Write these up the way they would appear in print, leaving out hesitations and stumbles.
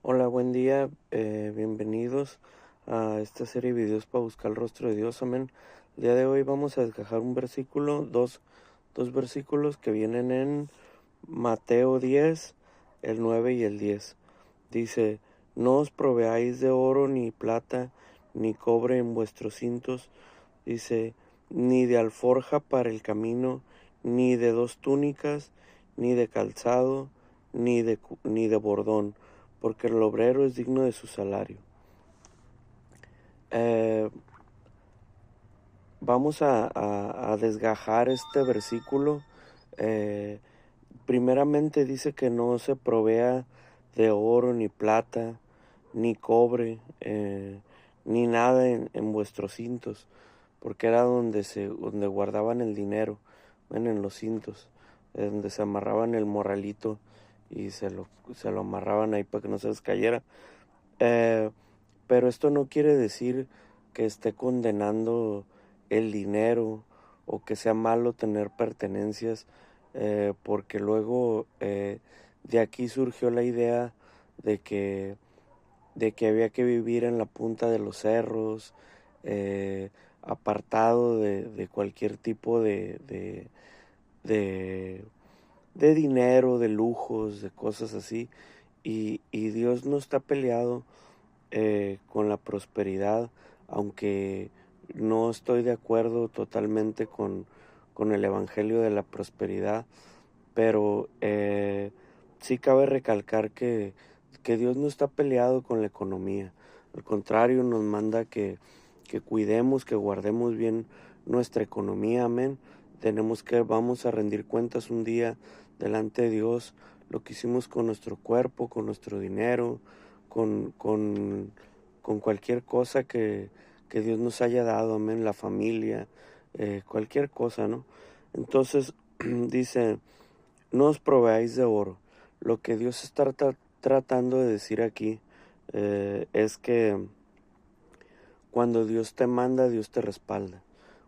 Hola, buen día, bienvenidos a esta serie de videos para buscar el rostro de Dios, amén. El día de hoy vamos a desgajar un versículo, dos versículos que vienen en Mateo 10, el 9 y el 10. Dice, no os proveáis de oro ni plata, ni cobre en vuestros cintos, dice, ni de alforja para el camino, ni de dos túnicas, ni de calzado, ni de bordón, porque el obrero es digno de su salario. Eh, Vamos a desgajar este versículo. Eh, Primeramente dice que no se provea de oro, ni plata, ni cobre, ni nada en vuestros cintos, porque era donde guardaban el dinero, en los cintos, donde se amarraban el morralito y se lo amarraban ahí para que no se les cayera. Eh, pero esto no quiere decir que esté condenando el dinero o que sea malo tener pertenencias, porque luego de aquí surgió la idea de que, de que había que vivir en la punta de los cerros, apartado de cualquier tipo de, de dinero, de lujos, de cosas así. Y Dios no está peleado con la prosperidad, aunque no estoy de acuerdo totalmente con el Evangelio de la prosperidad, pero sí cabe recalcar que Dios no está peleado con la economía. Al contrario, nos manda que cuidemos, que guardemos bien nuestra economía, amén. Vamos a rendir cuentas un día delante de Dios, lo que hicimos con nuestro cuerpo, con nuestro dinero, con, con, con cualquier cosa que Dios nos haya dado, amén, la familia, cualquier cosa, ¿no? Entonces dice, no os proveáis de oro. Lo que Dios está tratando de decir aquí es que cuando Dios te manda, Dios te respalda.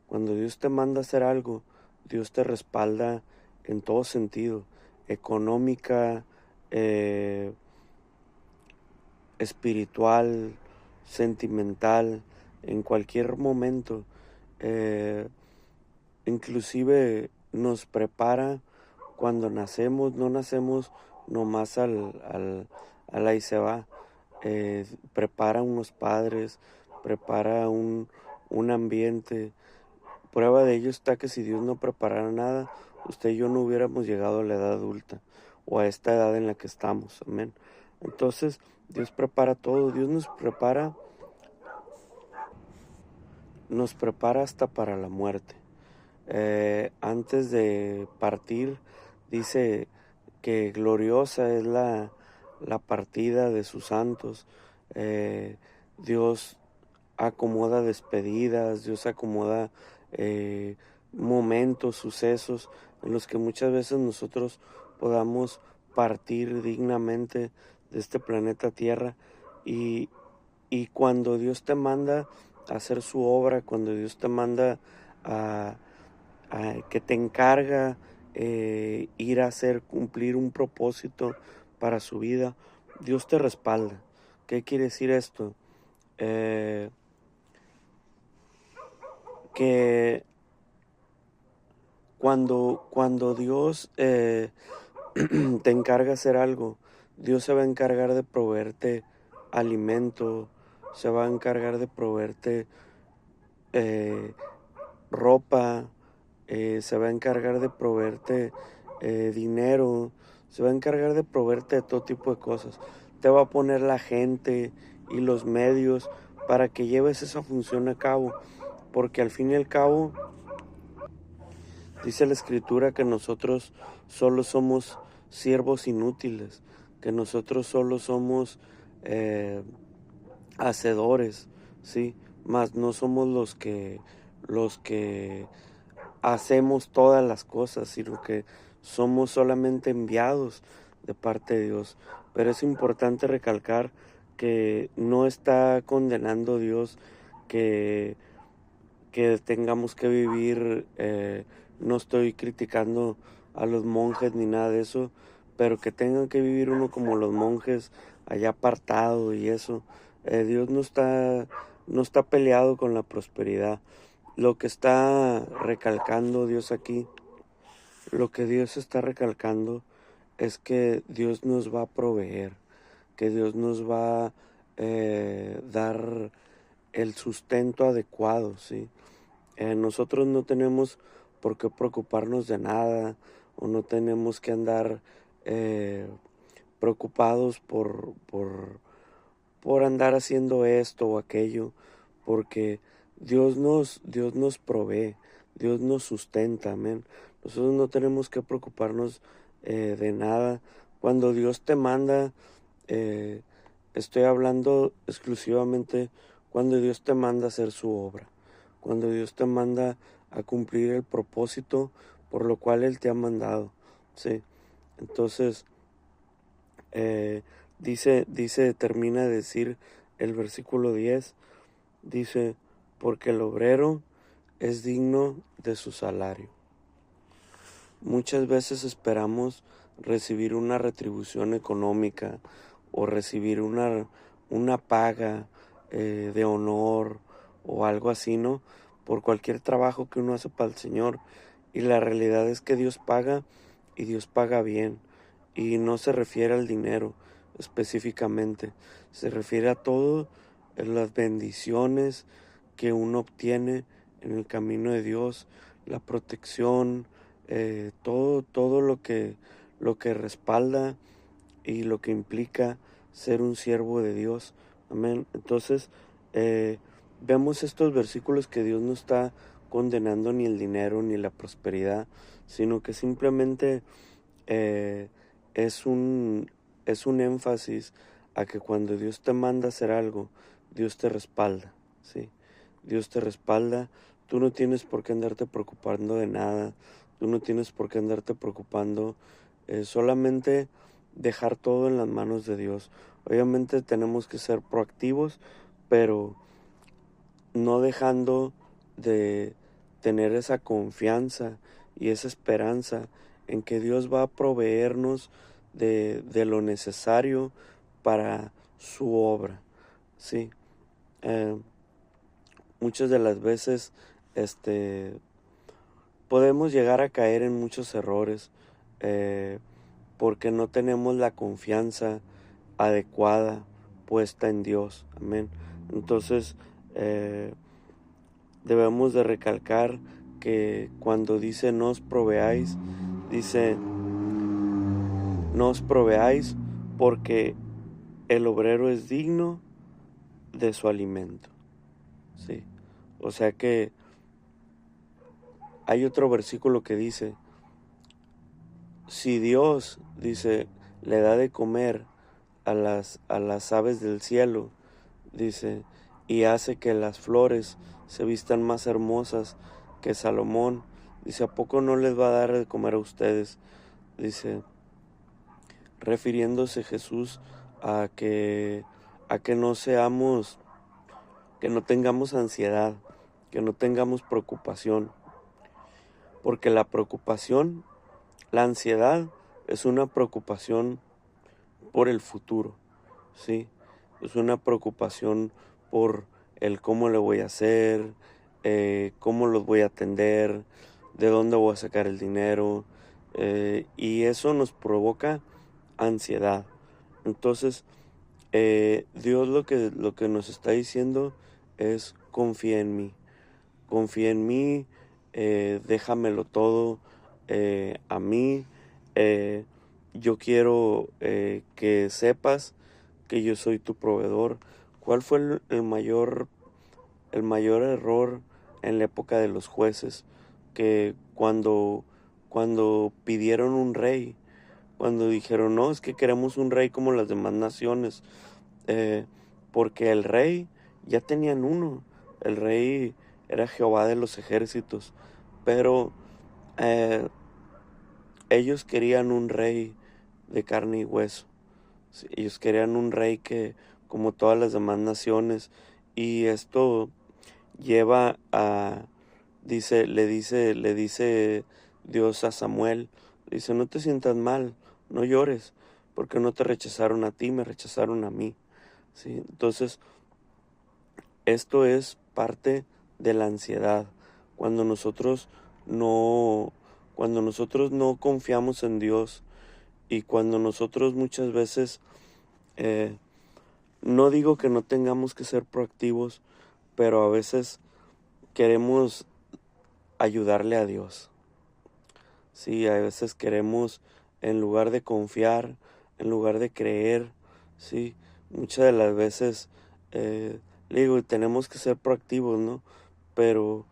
Cuando Dios te manda a hacer algo, Dios te respalda en todo sentido, económica, eh, espiritual, sentimental, en cualquier momento. Eh, Inclusive nos prepara cuando nacemos, no nacemos nomás al ahí se va. Prepara unos padres, prepara un ambiente. Prueba de ello está que si Dios no preparara nada, usted y yo no hubiéramos llegado a la edad adulta o a esta edad en la que estamos. Amén. Entonces, Dios prepara todo, Dios nos prepara hasta para la muerte. Antes de partir, dice que gloriosa es la partida de sus santos. Dios acomoda despedidas, Dios acomoda eh, momentos, sucesos en los que muchas veces nosotros podamos partir dignamente de este planeta Tierra y, y cuando Dios te manda a hacer su obra, cuando Dios te manda a, que te encarga ir a hacer cumplir un propósito para su vida, Dios te respalda. ¿Qué quiere decir esto? Eh, que cuando Dios te encarga hacer algo, Dios se va a encargar de proveerte alimento, se va a encargar de proveerte eh, ropa, se va a encargar de proveerte dinero, se va a encargar de proveerte de todo tipo de cosas. Te va a poner la gente y los medios para que lleves esa función a cabo, porque al fin y al cabo dice la escritura que nosotros solo somos siervos inútiles, que nosotros solo somos eh, hacedores, ¿sí? Mas no somos los que hacemos todas las cosas, sino que somos solamente enviados de parte de Dios. Pero es importante recalcar que no está condenando Dios que, que tengamos que vivir, no estoy criticando a los monjes ni nada de eso, pero que tengan que vivir uno como los monjes allá apartado y eso. Dios no está peleado con la prosperidad. Lo que está recalcando Dios aquí, lo que Dios está recalcando es que Dios nos va a proveer, que Dios nos va a dar el sustento adecuado, ¿sí? Nosotros no tenemos por qué preocuparnos de nada, o no tenemos que andar eh, preocupados por andar haciendo esto o aquello, porque Dios nos provee, Dios nos sustenta, amén. Nosotros no tenemos que preocuparnos de nada. Cuando Dios te manda, eh, estoy hablando exclusivamente cuando Dios te manda a hacer su obra, cuando Dios te manda a cumplir el propósito por lo cual Él te ha mandado, ¿sí? Entonces, eh, termina de decir el versículo 10, dice, porque el obrero es digno de su salario. Muchas veces esperamos recibir una retribución económica o recibir una paga de honor o algo así, ¿no? Por cualquier trabajo que uno hace para el Señor. Y la realidad es que Dios paga y Dios paga bien. Y no se refiere al dinero específicamente, se refiere a todo las bendiciones que uno obtiene en el camino de Dios, la protección, todo lo que respalda y lo que implica ser un siervo de Dios. Amén. Entonces, vemos estos versículos que Dios no está condenando ni el dinero ni la prosperidad, sino que simplemente eh, es es un énfasis a que cuando Dios te manda a hacer algo, Dios te respalda, ¿sí? Dios te respalda, tú no tienes por qué andarte preocupando de nada, tú no tienes por qué andarte preocupando, solamente dejar todo en las manos de Dios. Obviamente tenemos que ser proactivos, pero no dejando de tener esa confianza y esa esperanza en que Dios va a proveernos de lo necesario para su obra, ¿sí? Eh, Muchas de las veces, podemos llegar a caer en muchos errores eh, porque no tenemos la confianza adecuada puesta en Dios, amén. Entonces, debemos de recalcar que cuando dice no os proveáis, dice no os proveáis porque el obrero es digno de su alimento, ¿sí? O sea que hay otro versículo que dice, si Dios, dice, le da de comer a las aves del cielo, dice, y hace que las flores se vistan más hermosas que Salomón, dice, ¿a poco no les va a dar de comer a ustedes? Dice, refiriéndose Jesús a que no seamos, que no tengamos ansiedad, que no tengamos preocupación, porque la preocupación, la ansiedad es una preocupación por el futuro, ¿sí? Es una preocupación por el cómo le voy a hacer, cómo los voy a atender, de dónde voy a sacar el dinero, y eso nos provoca ansiedad. Entonces, Dios lo que nos está diciendo es confía en mí, déjamelo todo a mí. eh, yo quiero que sepas que yo soy tu proveedor. ¿Cuál fue el mayor error en la época de los jueces? Que cuando pidieron un rey, cuando dijeron, no, es que queremos un rey como las demás naciones, eh, porque el rey ya tenían uno, el rey era Jehová de los ejércitos, pero eh, ellos querían un rey de carne y hueso. Sí, ellos querían un rey que, como todas las demás naciones, y esto lleva a, le dice Dios a Samuel, dice, no te sientas mal, no llores, porque no te rechazaron a ti, me rechazaron a mí, ¿sí? Entonces, esto es parte de la ansiedad, cuando nosotros no, cuando nosotros no confiamos en Dios y cuando nosotros muchas veces, eh, no digo que no tengamos que ser proactivos, pero a veces queremos ayudarle a Dios. Sí, a veces queremos, en lugar de confiar, en lugar de creer, sí, muchas de las veces, le digo, tenemos que ser proactivos, ¿no? Pero,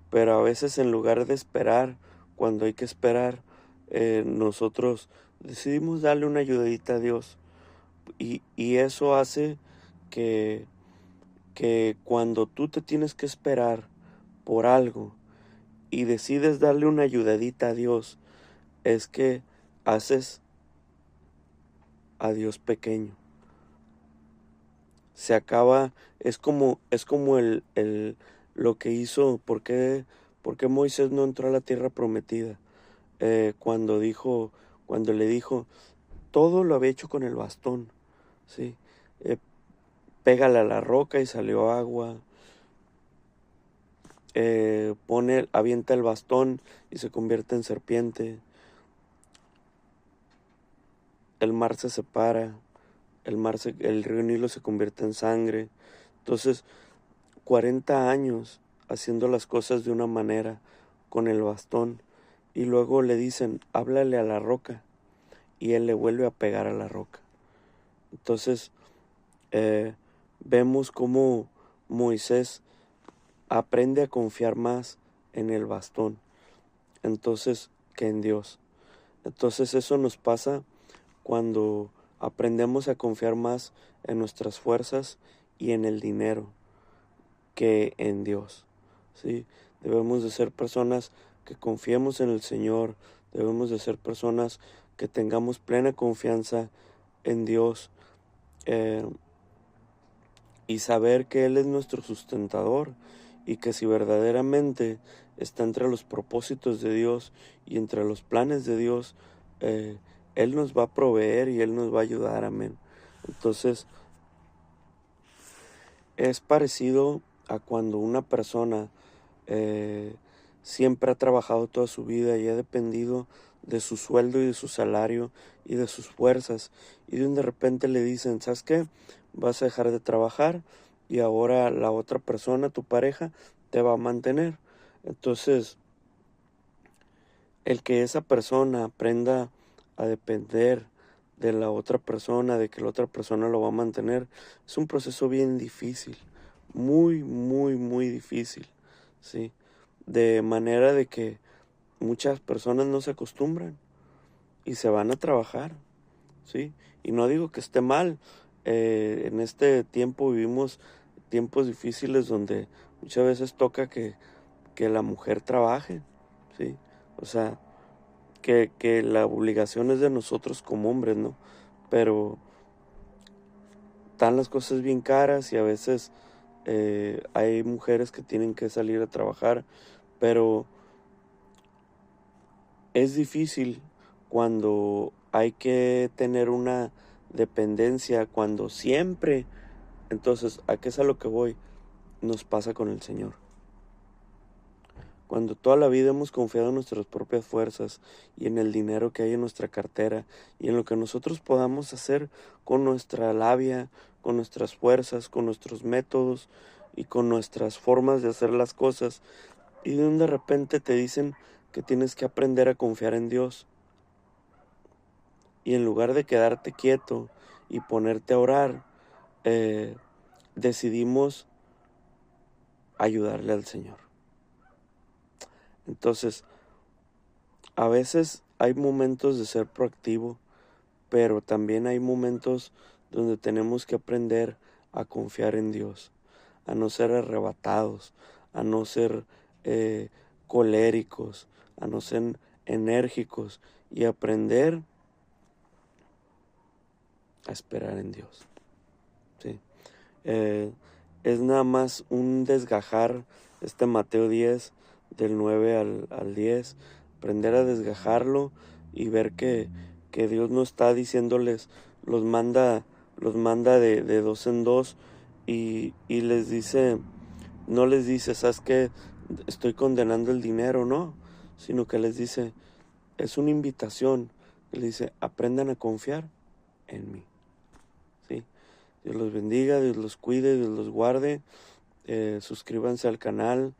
pero a veces en lugar de esperar, cuando hay que esperar, nosotros decidimos darle una ayudadita a Dios. Y eso hace que, que cuando tú te tienes que esperar por algo y decides darle una ayudadita a Dios, es que haces a Dios pequeño. Se acaba, es como lo que hizo, por qué Moisés no entró a la tierra prometida? Cuando cuando le dijo, todo lo había hecho con el bastón, ¿sí? Eh, Pégale a la roca y salió agua, avienta el bastón y se convierte en serpiente, el mar se separa, el río Nilo se convierte en sangre. Entonces, 40 años haciendo las cosas de una manera, con el bastón, y luego le dicen, háblale a la roca, y él le vuelve a pegar a la roca. Entonces, eh, vemos cómo Moisés aprende a confiar más en el bastón, entonces, que en Dios. Entonces eso nos pasa cuando aprendemos a confiar más en nuestras fuerzas y en el dinero que en Dios, ¿sí? Debemos de ser personas que confiemos en el Señor, debemos de ser personas que tengamos plena confianza en Dios, eh, y saber que Él es nuestro sustentador y que si verdaderamente está entre los propósitos de Dios y entre los planes de Dios, eh, Él nos va a proveer y Él nos va a ayudar, amén. Entonces, es parecido a cuando una persona, eh, siempre ha trabajado toda su vida y ha dependido de su sueldo y de su salario y de sus fuerzas, y de repente le dicen, ¿sabes qué? Vas a dejar de trabajar y ahora la otra persona, tu pareja, te va a mantener. Entonces, el que esa persona aprenda a depender de la otra persona, de que la otra persona lo va a mantener, es un proceso bien difícil, muy, muy, muy difícil, ¿sí? De manera de que muchas personas no se acostumbran y se van a trabajar, ¿sí? Y no digo que esté mal, en este tiempo vivimos tiempos difíciles donde muchas veces toca que la mujer trabaje, ¿sí? O sea, que la obligación es de nosotros como hombres, ¿no? Pero están las cosas bien caras y a veces, hay mujeres que tienen que salir a trabajar, pero es difícil cuando hay que tener una dependencia, cuando siempre, entonces, ¿a qué es a lo que voy? Nos pasa con el Señor. Cuando toda la vida hemos confiado en nuestras propias fuerzas y en el dinero que hay en nuestra cartera y en lo que nosotros podamos hacer con nuestra labia, con nuestras fuerzas, con nuestros métodos y con nuestras formas de hacer las cosas, y de repente te dicen que tienes que aprender a confiar en Dios, y en lugar de quedarte quieto y ponerte a orar, eh, decidimos ayudarle al Señor. Entonces, a veces hay momentos de ser proactivo, pero también hay momentos donde tenemos que aprender a confiar en Dios, a no ser arrebatados, a no ser, coléricos, a no ser enérgicos y aprender a esperar en Dios, ¿sí? Eh, es nada más un desgajar Mateo 10 del 9 al 10, aprender a desgajarlo y ver que Dios no está diciéndoles, los manda de dos en dos y les dice, no les dice, ¿sabes qué? Estoy condenando el dinero, no, sino que les dice, es una invitación, les dice, aprendan a confiar en mí, ¿sí? Dios los bendiga, Dios los cuide, Dios los guarde. Suscríbanse al canal,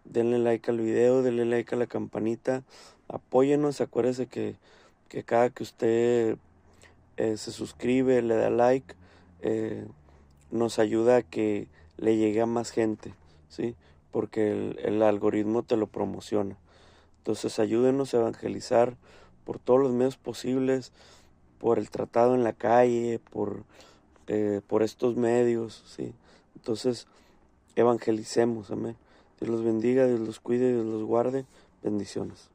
denle like al video, denle like a la campanita, apóyenos, acuérdese que cada que usted se suscribe, le da like, eh, nos ayuda a que le llegue a más gente, ¿sí? Porque el algoritmo te lo promociona. Entonces ayúdenos a evangelizar por todos los medios posibles, por el tratado en la calle, por estos medios, ¿sí? Entonces, evangelicemos, amén. Dios los bendiga, Dios los cuide, Dios los guarde. Bendiciones.